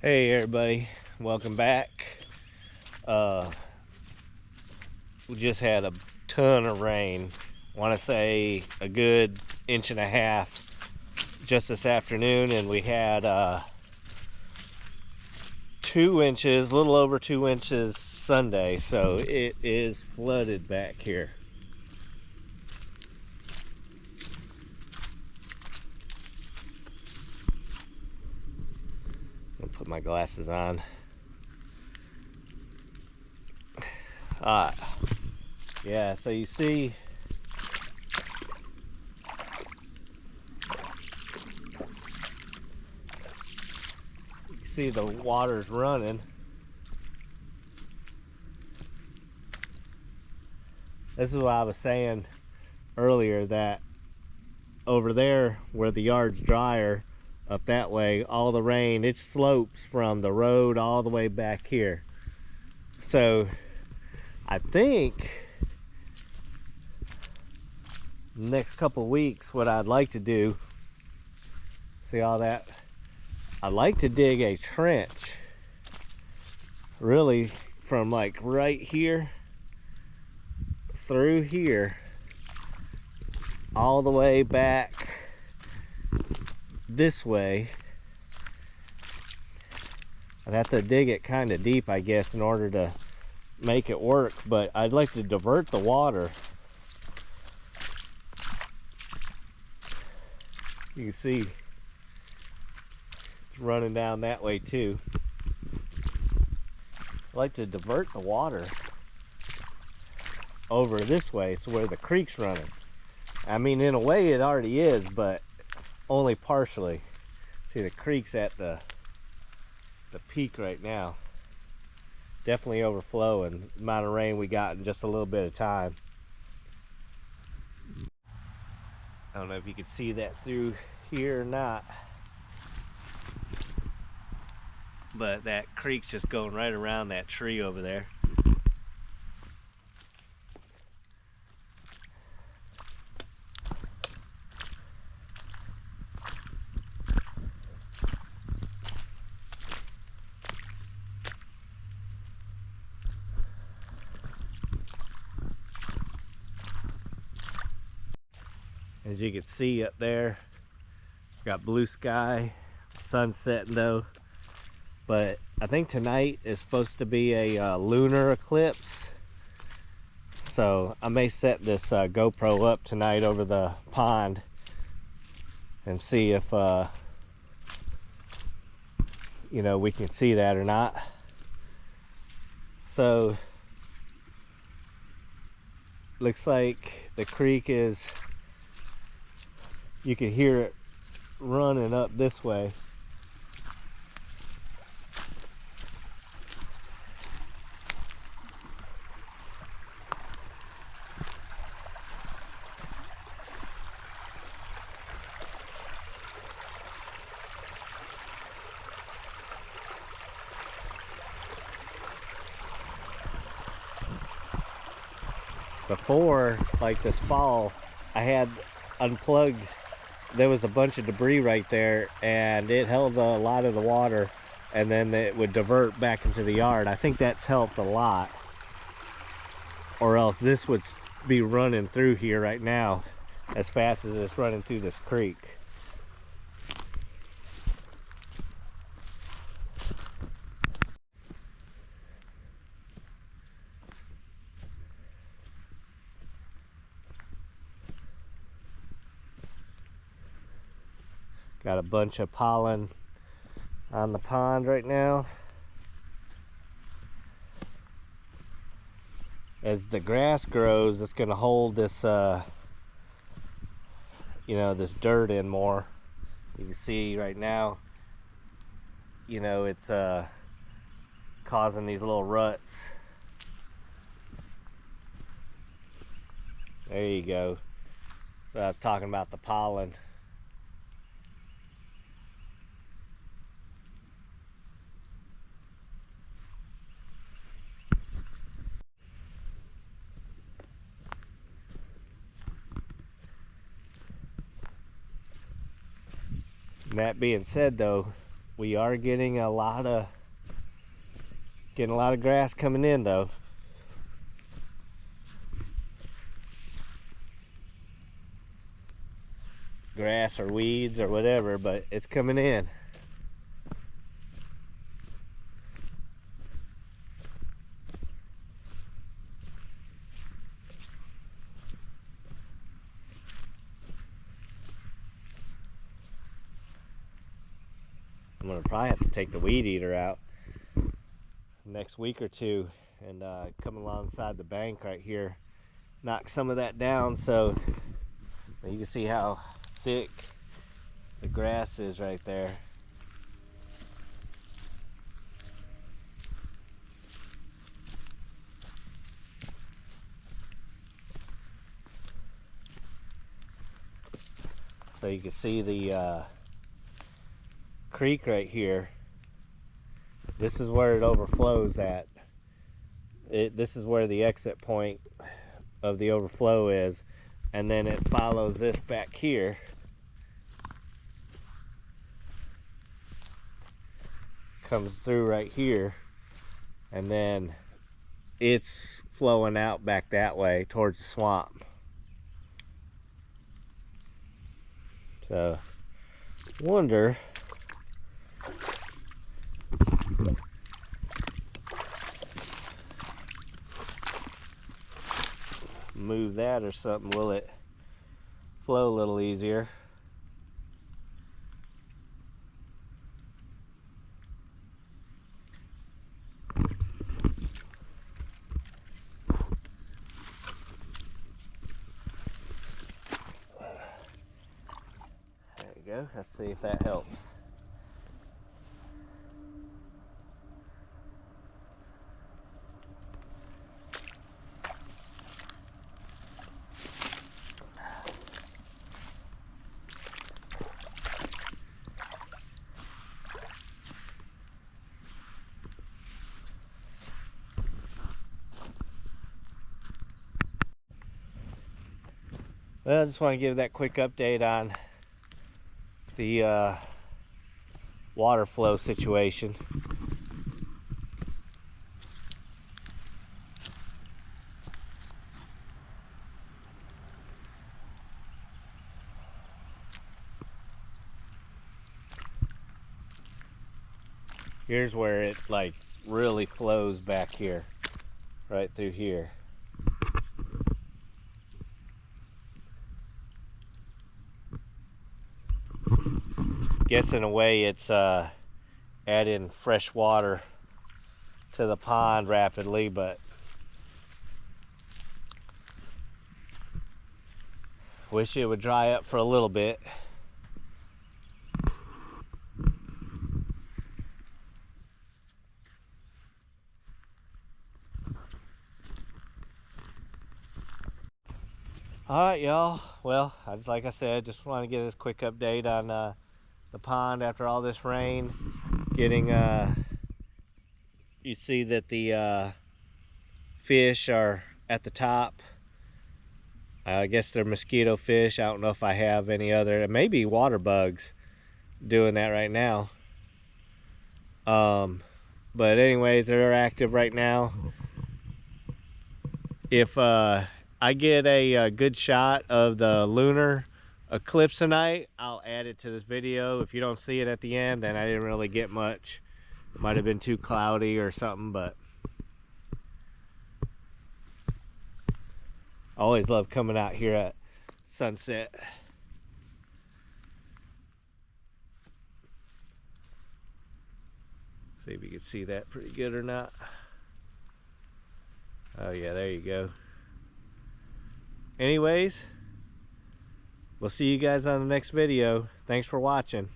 Hey everybody, welcome back. We just had a ton of rain. I want to say a good inch and a half just this afternoon, and we had 2 inches, a little over 2 inches Sunday, so it is flooded back here. I'll put my glasses on. Yeah, so you see the water's running. This is what I was saying earlier, that over there where the yard's drier, up that way, all the rain, it slopes from the road all the way back here. So I think next couple weeks, what I'd like to do, see all that, I'd like to dig a trench really from like right here through here all the way back this way. I'd have to dig it kind of deep, I guess, in order to make it work, but I'd like to divert the water. You can see it's running down that way too. I'd like to divert the water over this way, so where the creek's running. I mean, in a way it already is, but only partially. See, the creek's at the peak right now. Definitely overflowing. The amount of rain we got in just a little bit of time. I don't know if you can see that through here or not, but that creek's just going right around that tree over there. As you can see up there, got blue sky, sun setting though, but I think tonight is supposed to be a lunar eclipse, so I may set this GoPro up tonight over the pond and see if you know, we can see that or not. So looks like the creek is, you can hear it running up this way. Before, like this fall, I had unplugged, there was a bunch of debris right there, and it held a lot of the water, and then it would divert back into the yard. I think that's helped a lot, or else this would be running through here right now as fast as it's running through this creek. Got a bunch of pollen on the pond right now. As the grass grows, it's going to hold this, you know, this dirt in more. You can see right now, you know, it's causing these little ruts. There you go. So I was talking about the pollen. And that being said though, we are getting a lot of grass coming in though. Grass or weeds or whatever, but it's coming in. I'm gonna probably have to take the weed eater out next week or two and come alongside the bank right here, knock some of that down so you can see how thick the grass is right there. So you can see the creek right here. This is where it overflows at. This is where the exit point of the overflow is, and then it follows this back here. Comes through right here, and then it's flowing out back that way towards the swamp. So wonder move that or something, will it flow a little easier? There you go. Let's see if that helps. Well, I just want to give that quick update on the water flow situation. Here's where it like really flows back here, right through here. Guess in a way it's adding fresh water to the pond rapidly, but wish it would dry up for a little bit. Alright y'all, well, like I said, just want to give this quick update on the pond after all this rain. Getting, you see that the fish are at the top. I guess they're mosquito fish. I don't know if I have any other, maybe water bugs doing that right now. But anyways, they're active right now. If I get a good shot of the lunar eclipse tonight, I'll add it to this video. If you don't see it at the end, then I didn't really get much. Might have been too cloudy or something, but I always love coming out here at sunset. See if you can see that pretty good or not. Oh yeah, there you go. Anyways, we'll see you guys on the next video. Thanks for watching.